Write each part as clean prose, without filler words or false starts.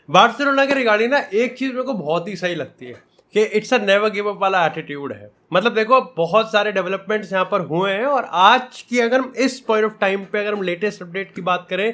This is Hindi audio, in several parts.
बार्सिलोना के रिगार्डिंग ना एक चीज मेरे को बहुत ही सही लगती है कि it's a never give up वाला एटीट्यूड है। मतलब देखो बहुत सारे डेवलपमेंट्स यहाँ पर हुए हैं और आज की अगर हम इस पॉइंट ऑफ टाइम पे अगर हम लेटेस्ट अपडेट की बात करें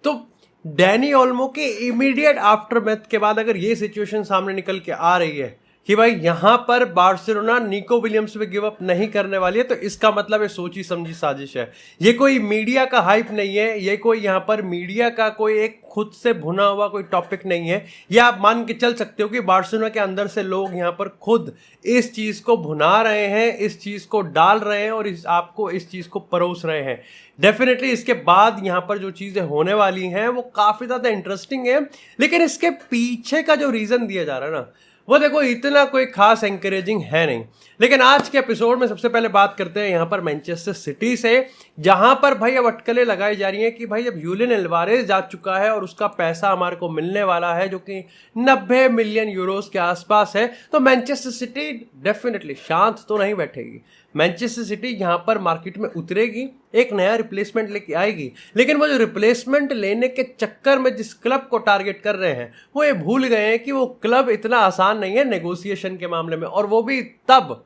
तो डैनी ओल्मो के इमीडिएट आफ्टरमैथ के बाद अगर ये सिचुएशन सामने निकल के आ रही है कि भाई यहां पर बार्सिलोना निको विलियम्स पे गिव अप नहीं करने वाली है, तो इसका मतलब ये सोची समझी साजिश है। ये कोई मीडिया का हाइप नहीं है, ये कोई यहां पर मीडिया का कोई एक खुद से भुना हुआ कोई टॉपिक नहीं है। ये आप मान के चल सकते हो कि बार्सिलोना के अंदर से लोग यहां पर खुद इस चीज को भुना रहे हैं, इस चीज को डाल रहे हैं और आपको इस चीज को परोस रहे हैं। डेफिनेटली इसके बाद यहां पर जो चीजें होने वाली हैं वो काफी ज्यादा इंटरेस्टिंग है, लेकिन इसके पीछे का जो रीजन दिया जा रहा है ना वो देखो इतना कोई खास एंकरेजिंग है नहीं। लेकिन आज के एपिसोड में सबसे पहले बात करते हैं यहां पर मैनचेस्टर सिटी से, जहां पर भाई अब अटकलें लगाई जा रही हैं कि भाई जब यूलियन एल्वारेज जा चुका है और उसका पैसा हमारे को मिलने वाला है जो कि 90 मिलियन यूरोस के आसपास है, तो मैनचेस्टर सिटी डेफिनेटली शांत तो नहीं बैठेगी। मैनचेस्टर सिटी यहां पर मार्केट में उतरेगी, एक नया रिप्लेसमेंट लेके आएगी, लेकिन वो जो रिप्लेसमेंट लेने के चक्कर में जिस क्लब को टारगेट कर रहे हैं वो ये भूल गए हैं कि वो क्लब इतना आसान नहीं है नेगोशिएशन के मामले में। और वो भी तब,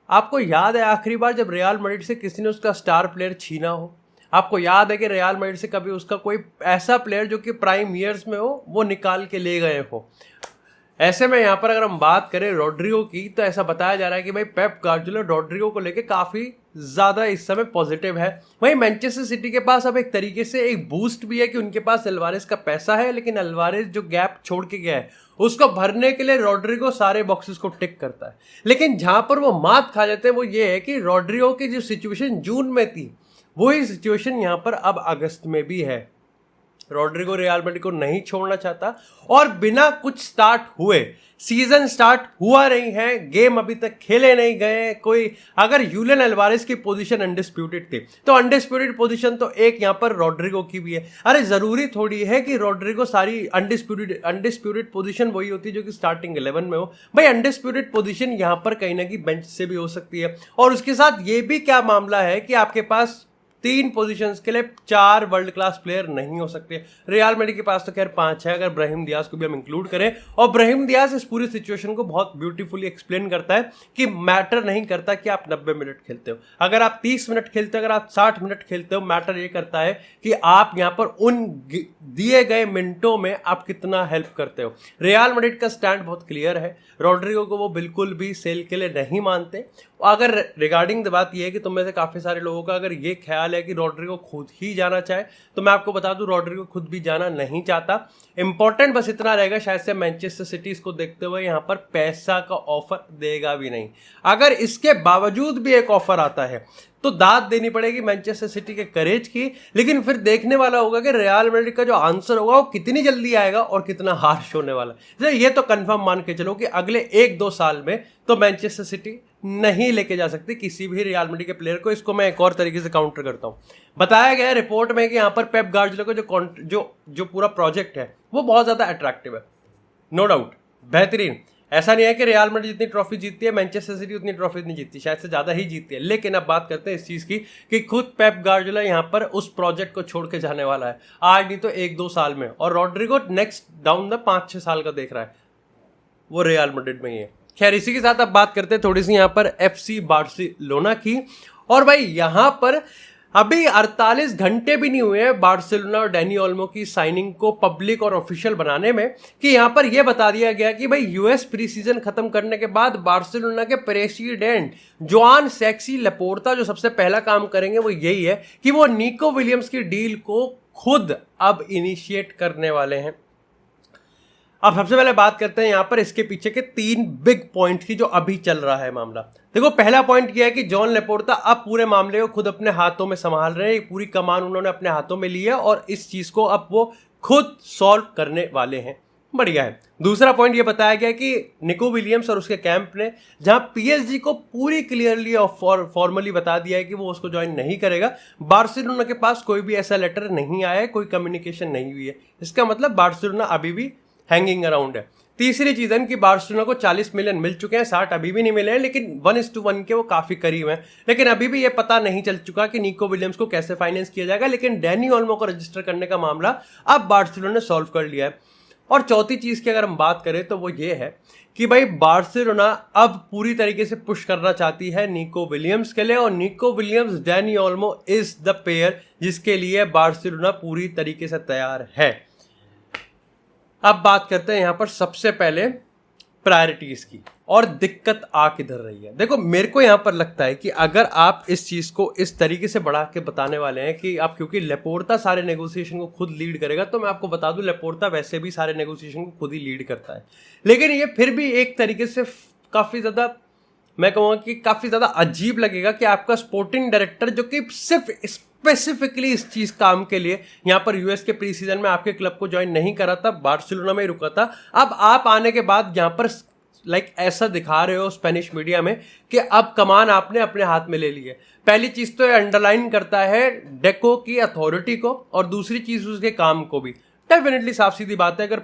आपको याद है आखिरी बार जब रियल मैड्रिड से किसी ने उसका स्टार प्लेयर छीना हो? आपको याद है कि रियल मैड्रिड से कभी उसका कोई ऐसा प्लेयर जो कि प्राइम ईयर्स में हो वो निकाल के ले गए हो? ऐसे में यहाँ पर अगर हम बात करें रॉड्रिगो की, तो ऐसा बताया जा रहा है कि भाई पेप गार्डियोला रॉड्रिगो को लेके काफ़ी ज़्यादा इस समय पॉजिटिव है। वहीं मैनचेस्टर सिटी के पास अब एक तरीके से एक बूस्ट भी है कि उनके पास अल्वारेज का पैसा है, लेकिन अल्वारेज जो गैप छोड़ के गया है उसको भरने के लिए रॉड्रिगो सारे बॉक्सेस को टिक करता है। लेकिन जहां पर वो मात खा जाते हैं वो ये है कि रॉड्रिगो की जो सिचुएशन जून में थी वही सिचुएशन यहाँ पर अब अगस्त में भी है। रॉड्रिगो रियल मैड्रिड को नहीं छोड़ना चाहता और बिना कुछ स्टार्ट हुए, सीजन स्टार्ट हुआ नहीं है, गेम अभी तक खेले नहीं गए कोई। अगर यूलियन एल्वारेज की पोजीशन अनडिस्प्यूटेड थी तो अनडिस्प्यूटेड पोजीशन तो एक यहां पर रॉड्रिगो की भी है। अरे जरूरी थोड़ी है कि रॉड्रिगो सारी अनडिस्प्यूटेड पोजीशन वही होती है जो कि स्टार्टिंग 11 में हो। भाई अनडिस्प्यूटेड पोजीशन यहां पर कहीं ना कहीं बेंच से भी हो सकती है। और उसके साथ ये भी क्या मामला है कि आपके पास 3 पोजीशंस के लिए 4 वर्ल्ड क्लास प्लेयर नहीं हो सकते। रियल मैड्रिड के पास तो खैर 5 है अगर ब्राहिम दियाज को भी हम इंक्लूड करें, और ब्राहिम दियाज इस पूरी सिचुएशन को बहुत ब्यूटीफुली एक्सप्लेन करता है कि मैटर नहीं करता कि आप 90 मिनट खेलते हो, अगर आप 30 मिनट खेलते हो, अगर आप 60 मिनट खेलते हो, मैटर ये करता है कि आप यहाँ पर उन दिए गए मिनटों में आप कितना हेल्प करते हो। रियल मैड्रिड का स्टैंड बहुत क्लियर है, रॉड्रिगो को वो बिल्कुल भी सेल के लिए नहीं मानते। अगर रिगार्डिंग द बात यह है कि तुम में से काफ़ी सारे लोगों का अगर ये ख्याल है कि रॉड्रिगो खुद ही जाना चाहे, तो मैं आपको बता दूं रॉड्रिगो खुद भी जाना नहीं चाहता। इंपॉर्टेंट बस इतना रहेगा शायद से मैनचेस्टर सिटी इसको देखते हुए यहाँ पर पैसा का ऑफर देगा भी नहीं। अगर इसके बावजूद भी एक ऑफर आता है तो दाद देनी पड़ेगी मैनचेस्टर सिटी के करेज की, लेकिन फिर देखने वाला होगा कि रियल मैड्रिड का जो आंसर होगा वो कितनी जल्दी आएगा और कितना हार्श होने वाला है। ये तो कंफर्म मान के चलो कि अगले 1-2 साल में तो मैनचेस्टर सिटी नहीं लेके जा सकती किसी भी रियल मैड्रिड के प्लेयर को। इसको मैं एक और तरीके से काउंटर करता हूँ। बताया गया है रिपोर्ट में कि यहाँ पर पेप गार्डियोला का जो पूरा प्रोजेक्ट है वो बहुत ज़्यादा अट्रैक्टिव है, नो डाउट बेहतरीन। ऐसा नहीं है कि रियल मैड्रिड जितनी ट्रॉफी जीतती है मैनचेस्टर सिटी उतनी ट्रॉफी नहीं जीतती, शायद से ज़्यादा ही जीतती है। लेकिन अब बात करते हैं इस चीज़ की कि खुद पेप गार्डियोला यहाँ पर उस प्रोजेक्ट को छोड़ के जाने वाला है आज नहीं तो 1-2 साल में, और रॉड्रिगो नेक्स्ट डाउन द 5-6 साल का देख रहा है, वो रियल मैड्रिड में ही है। खैर इसी के साथ अब बात करते हैं थोड़ी सी यहाँ पर FC बार्सिलोना की। और भाई यहाँ पर अभी 48 घंटे भी नहीं हुए हैं बार्सिलोना और डैनी ओल्मो की साइनिंग को पब्लिक और ऑफिशियल बनाने में, कि यहाँ पर यह बता दिया गया कि भाई यूएस प्री सीजन खत्म करने के बाद बार्सिलोना के प्रेसिडेंट जोआन सेक्सी लपोर्ता जो सबसे पहला काम करेंगे वो यही है कि वो निको विलियम्स की डील को खुद अब इनिशिएट करने वाले हैं। अब सबसे पहले बात करते हैं यहाँ पर इसके पीछे के 3 बिग पॉइंट की जो अभी चल रहा है मामला। देखो पहला पॉइंट यह है कि जॉन लेपोर्ता अब पूरे मामले को खुद अपने हाथों में संभाल रहे हैं, पूरी कमान उन्होंने अपने हाथों में ली है और इस चीज को अब वो खुद सॉल्व करने वाले हैं। बढ़िया है। दूसरा पॉइंट ये बताया गया कि निको विलियम्स और उसके कैंप ने जहां PSG को पूरी क्लियरली और फॉर्मली बता दिया है कि वो उसको ज्वाइन नहीं करेगा, बार्सिलोना के पास कोई भी ऐसा लेटर नहीं आया है, कोई कम्युनिकेशन नहीं हुई है। इसका मतलब बार्सिलोना अभी भी हैंगिंग अराउंड है। तीसरी चीज है कि बार्सिलोना को 40 मिलियन मिल चुके हैं, 60 अभी भी नहीं मिले हैं, लेकिन 1:1 के वो काफी करीब हैं। लेकिन अभी भी ये पता नहीं चल चुका कि निको विलियम्स को कैसे फाइनेंस किया जाएगा, लेकिन डैनी ओल्मो को रजिस्टर करने का मामला अब बार्सिलोना ने सॉल्व कर लिया है। और चौथी चीज की अगर हम बात करें तो वो ये है कि भाई बार्सिलोना अब पूरी तरीके से पुश करना चाहती है निको विलियम्स के लिए, और Nico Williams, Danny Olmo is the pair जिसके लिए बार्सिलोना पूरी तरीके से तैयार है। अब बात करते हैं यहां पर सबसे पहले प्रायोरिटीज की, और दिक्कत आ किधर रही है। देखो मेरे को यहां पर लगता है कि अगर आप इस चीज को इस तरीके से बढ़ा के बताने वाले हैं कि आप, क्योंकि लेपोर्ता सारे नेगोशिएशन को खुद लीड करेगा, तो मैं आपको बता दूं लेपोर्ता वैसे भी सारे नेगोशिएशन को खुद ही लीड करता है, लेकिन ये फिर भी एक तरीके से काफी ज्यादा, मैं कहूँगा कि काफी ज्यादा अजीब लगेगा कि आपका स्पोर्टिंग डायरेक्टर जो कि सिर्फ स्पेसिफिकली इस चीज काम के लिए यहाँ पर यूएस के प्री सीजन में आपके क्लब को ज्वाइन नहीं करा था, बार्सिलोना में ही रुका था, अब आप आने के बाद यहाँ पर ऐसा दिखा रहे हो स्पेनिश मीडिया में कि अब कमान आपने अपने हाथ में ले ली है। पहली चीज तो ये अंडरलाइन करता है डेको की अथॉरिटी को, और दूसरी चीज उसके काम को भी। डेफिनेटली साफ सीधी बात है, अगर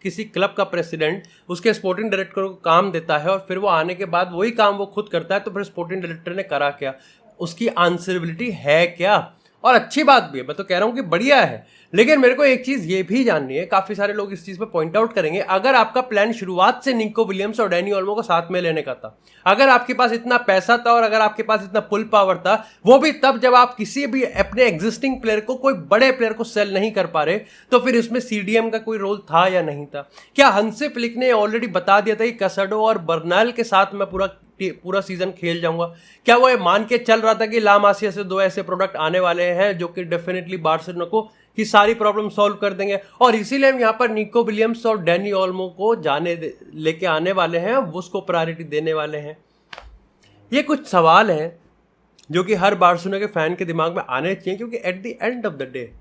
किसी क्लब का प्रेसिडेंट उसके स्पोर्टिंग डायरेक्टर को काम देता है और फिर वो आने के बाद वही काम वो खुद करता है, तो फिर स्पोर्टिंग डायरेक्टर ने करा क्या, उसकी आंसरेबिलिटी है क्या। और अच्छी बात भी है, मैं तो कह रहा हूं कि बढ़िया है, लेकिन मेरे को एक चीज ये भी जाननी है, काफी सारे लोग इस चीज पे पॉइंट आउट करेंगे, अगर आपका प्लान शुरुआत से निको विलियम्स और डैनी ओल्मो को साथ में लेने का था, अगर आपके पास इतना पैसा था और अगर आपके पास इतना पुल पावर था, वो भी तब जब आप किसी भी अपने एग्जिस्टिंग प्लेयर को, कोई बड़े प्लेयर को सेल नहीं कर पा रहे, तो फिर इसमें सीडीएम का कोई रोल था या नहीं था? क्या हंसे फ्लिक ने ऑलरेडी बता दिया था कि कसडो और बर्नाल के साथ मैं पूरा सीजन खेल जाऊंगा? क्या वो ये मान के चल रहा था कि ला मासिया से 2 ऐसे प्रोडक्ट आने वाले हैं जो कि डेफिनेटली बार्सिलोना को की सारी प्रॉब्लम सॉल्व कर देंगे, और इसीलिए हम यहाँ पर निको विलियम्स और डैनी ओल्मो को लेके आने वाले हैं, उसको प्रायोरिटी देने वाले हैं? ये कुछ सवाल हैं जो कि हर बार्सिलोना के फैन के दिमाग में आने चाहिए, क्योंकि at the end of the day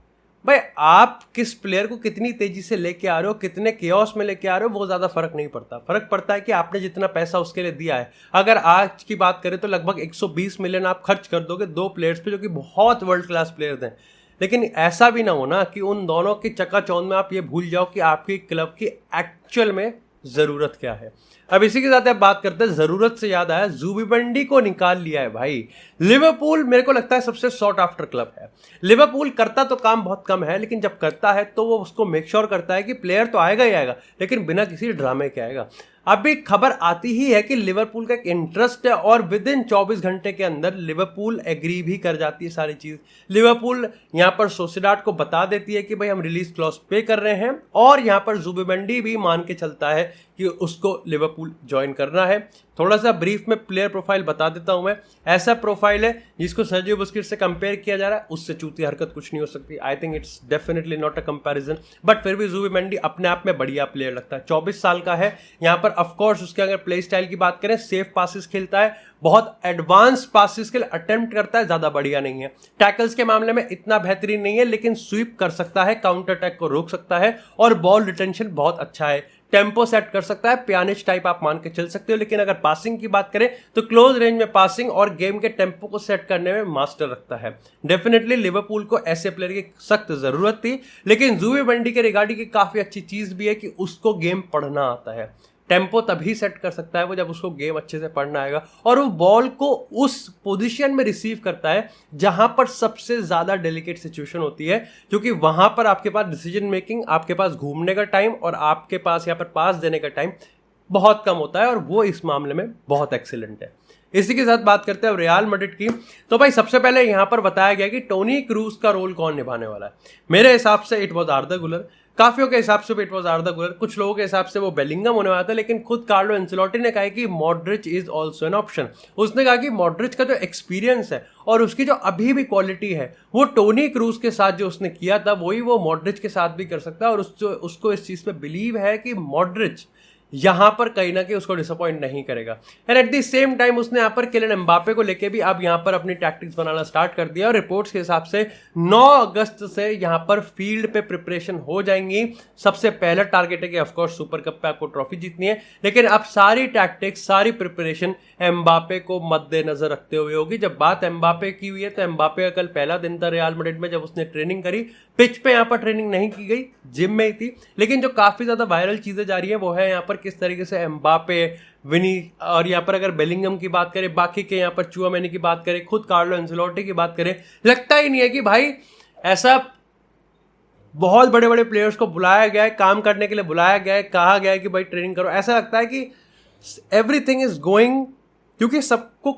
भाई आप किस प्लेयर को कितनी तेजी से लेके आ रहे हो, कितने केओस में लेके आ रहे हो, वो ज्यादा फर्क नहीं पड़ता। फर्क पड़ता है कि आपने जितना पैसा उसके लिए दिया है। अगर आज की बात करें तो लगभग 120 मिलियन आप खर्च कर दोगे 2 प्लेयर्स पे जो कि बहुत वर्ल्ड क्लास प्लेयर्स हैं, लेकिन ऐसा भी ना हो ना कि उन दोनों की चकाचौंध में आप ये भूल जाओ कि आपकी क्लब की एक्चुअल में जरूरत क्या है। अब इसी के साथ आप बात करते हैं, जरूरत से याद आया, जुबिमेंडी को निकाल लिया है भाई। लिवरपूल मेरे को लगता है सबसे सॉट आफ्टर क्लब है। लिवरपूल करता तो काम बहुत कम है, लेकिन जब करता है तो वो उसको मेक श्योर करता है कि प्लेयर तो आएगा ही आएगा, लेकिन बिना किसी ड्रामे के आएगा। अभी खबर आती ही है कि लिवरपूल का एक इंटरेस्ट है, और विद इन 24 घंटे के अंदर लिवरपूल एग्री भी कर जाती है सारी चीज। लिवरपूल यहाँ पर सोसिएडाड को बता देती है कि भाई हम रिलीज क्लॉज पे कर रहे हैं, और यहाँ पर जुबिमेंडी भी मान के चलता है कि उसको लिवरपूल ज्वाइन करना है। थोड़ा सा ब्रीफ में प्लेयर प्रोफाइल बता देता हूं मैं। ऐसा प्रोफाइल है जिसको सर्जियो बुस्केट्स से कंपेयर किया जा रहा है, उससे चूती हरकत कुछ नहीं हो सकती। I think it's definitely not a comparison, but फिर भी जुबिमेंडी अपने आप में बढ़िया प्लेयर लगता है। 24 साल का है। यहाँ पर ऑफकोर्स उसके अगर प्ले स्टाइल की बात करें, सेफ पासिस खेलता है, बहुत एडवांस पासिस के लिए अटेम्प्ट करता है, ज्यादा बढ़िया नहीं है। टैकल्स के मामले में इतना बेहतरीन नहीं है, लेकिन स्वीप कर सकता है, काउंटर अटैक को रोक सकता है, और बॉल रिटेंशन बहुत अच्छा है। टेम्पो सेट कर सकता है, पियानिस्ट टाइप आप मान के चल सकते हो। लेकिन अगर पासिंग की बात करें तो क्लोज रेंज में पासिंग और गेम के टेम्पो को सेट करने में मास्टर रखता है। डेफिनेटली लिवरपूल को ऐसे प्लेयर की सख्त जरूरत थी, लेकिन जुबिमेंडी के रिगार्डिंग की काफी अच्छी चीज भी है कि उसको गेम पढ़ना आता है। टेम्पो तभी सेट कर सकता है वो जब उसको गेम अच्छे से पढ़ना आएगा, और वो बॉल को उस पोजीशन में रिसीव करता है जहां पर सबसे ज्यादा डेलिकेट सिचुएशन होती है, क्योंकि वहां पर आपके पास डिसीजन मेकिंग, आपके पास घूमने का टाइम और आपके पास यहाँ पर पास देने का टाइम बहुत कम होता है, और वो इस मामले में बहुत एक्सीलेंट है। इसी के साथ बात करते हैं रियल मैड्रिड की। तो भाई सबसे पहले यहां पर बताया गया कि टोनी क्रूज का रोल कौन निभाने वाला है। मेरे हिसाब से इट वॉज आर्दा गुलर, काफियों के हिसाब से भी इट वॉज आर्दा गुलर, कुछ लोगों के हिसाब से वो बेलिंगम होने वाला था, लेकिन खुद कार्लो एंसेलोटी ने कहा कि Modric is also an option. उसने कहा कि मॉड्रिच का जो एक्सपीरियंस है और उसकी जो अभी भी क्वालिटी है, वो टोनी क्रूज के साथ जो उसने किया था वही वो मॉड्रिच के साथ भी कर सकता है, और उसको इस चीज पे बिलीव है कि मॉड्रिच यहां पर कहीं ना कहीं उसको डिसअपॉइंट नहीं करेगा। And at the same time उसने यहां पर किलियन एम्बापे को लेके भी अब यहां पर अपनी टैक्टिक्स बनाना स्टार्ट कर दिया, और रिपोर्ट्स के हिसाब से 9 अगस्त से यहां पर फील्ड पे प्रिपरेशन हो जाएंगी। सबसे पहला टारगेट है कि ऑफकोर्स सुपर कप पे आपको ट्रॉफी जीतनी है, लेकिन अब सारी टैक्टिक्स, सारी प्रिपरेशन एम्बापे को मद्देनजर रखते हुए होगी। जब बात एम्बापे की हुई है तो एम्बापे का कल पहला दिन था रियल मैड्रिड में जब उसने ट्रेनिंग करी। पिच पे यहाँ पर ट्रेनिंग नहीं की गई, जिम में ही थी, लेकिन जो काफी ज्यादा वायरल चीजें जा रही है वो है यहाँ पर किस तरीके से एम्बापे, विनी, और यहाँ पर अगर बेलिंगम की बात करें, बाकी के यहाँ पर चुआमेनी की बात करें, खुद कार्लो एंसेलोटी की बात करें, लगता ही नहीं है कि भाई ऐसा बहुत बड़े बड़े प्लेयर्स को बुलाया गया है, काम करने के लिए बुलाया गया है, कहा गया है कि भाई ट्रेनिंग करो। ऐसा लगता है कि एवरीथिंग इज गोइंग, क्योंकि सबको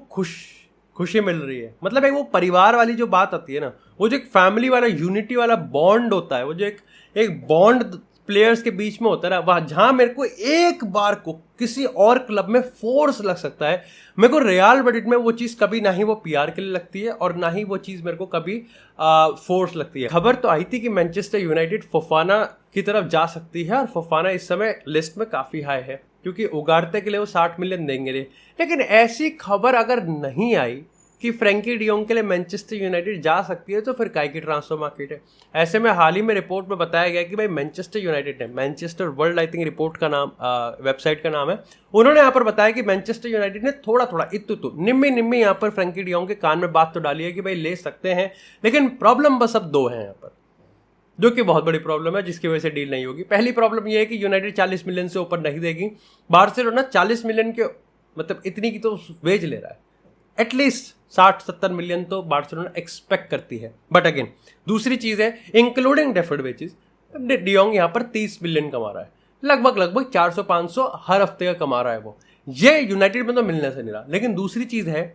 खुशी मिल रही है। मतलब एक वो परिवार वाली जो बात आती है ना, वो जो एक फैमिली वाला यूनिटी वाला बॉन्ड होता है, वो जो एक बॉन्ड प्लेयर्स के बीच में होता है ना, वहाँ जहाँ मेरे को एक बार को किसी और क्लब में फोर्स लग सकता है, मेरे को रियल मैड्रिड में वो चीज़ कभी ना ही वो पीआर के लिए लगती है और ना ही वो चीज़ मेरे को कभी फोर्स लगती है। खबर तो आई थी कि मैनचेस्टर यूनाइटेड फोफाना की तरफ जा सकती है और फोफाना इस समय लिस्ट में काफ़ी हाई है, क्योंकि उगाड़ते के लिए वो 60 मिलियन देंगे। लेकिन ऐसी खबर अगर नहीं आई कि फ्रैंकी डियोंग के लिए मैनचेस्टर यूनाइटेड जा सकती है, तो फिर काय की ट्रांसफर मार्केट है। ऐसे में हाल ही में रिपोर्ट में बताया गया कि भाई मैनचेस्टर यूनाइटेड ने, Manchester world I think report का नाम, वेबसाइट का नाम है, उन्होंने यहाँ पर बताया कि मैनचेस्टर यूनाइटेड ने थोड़ा इत्तु निम्मी यहाँ पर फ्रैंकी डियोंग के कान में बात तो डाली है कि भाई ले सकते हैं, लेकिन प्रॉब्लम बस अब 2 है यहाँ पर, जो कि बहुत बड़ी प्रॉब्लम है, जिसकी वजह से डील नहीं होगी। पहली प्रॉब्लम यह है कि यूनाइटेड 40 मिलियन से ऊपर नहीं देगी। बार्सिलोना 40 मिलियन के, मतलब इतनी की तो वेज ले रहा है, एटलीस्ट 60-70 मिलियन तो बार्सिलोना एक्सपेक्ट करती है। बट अगेन दूसरी चीज़ है, इंक्लूडिंग डेफर्ड वेजेस, डियोंग यहाँ पर 30 मिलियन कमा रहा है, लगभग 400-500 हर हफ्ते का कमा रहा है वो। ये यूनाइटेड में तो मिलने से नहीं रहा। लेकिन दूसरी चीज़ है,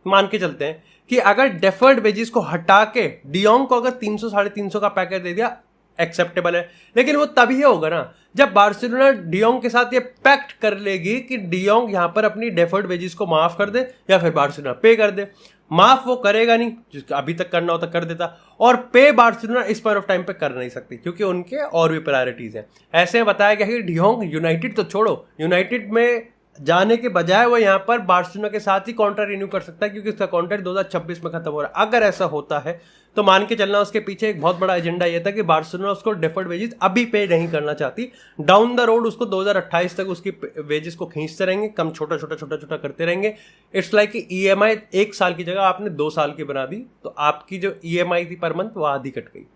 मान के चलते हैं कि अगर डेफर्ड वेजेस को हटा के डियोंग को अगर 300-350 का पैकेज दे दिया, एक्सेप्टेबल है। लेकिन वो तभी होगा ना जब बार्सिलोना डियोंग के साथ ये पैक्ट कर लेगी कि डियोंग यहाँ पर अपनी डेफर्ड वेजेस को माफ कर दे या फिर बार्सिलोना पे कर दे। माफ वो करेगा नहीं, जिसका अभी तक करना होता कर देता, और पे बार्सिलोना इस पॉइंट ऑफ टाइम पे कर नहीं सकती, क्योंकि उनके और भी प्रायोरिटीज हैं। ऐसे बताया गया कि डियोंग यूनाइटेड तो छोड़ो, यूनाइटेड में जाने के बजाय वो यहाँ पर बार्सिलोना के साथ ही कॉन्ट्रैक्ट रिन्यू कर सकता है, क्योंकि उसका कॉन्ट्रैक्ट 2026 में खत्म हो रहा है। अगर ऐसा होता है तो मान के चलना उसके पीछे एक बहुत बड़ा एजेंडा ये था कि बार्सिलोना उसको डेफर्ड वेजेस अभी पे नहीं करना चाहती, डाउन द रोड उसको 2028 तक उसकी वेजेस को खींचते रहेंगे, कम छोटा करते रहेंगे। इट्स लाइक कि EMI 1 साल की जगह आपने 2 साल की बना दी, तो आपकी जो EMI थी पर मंथ वो आधी कट गई।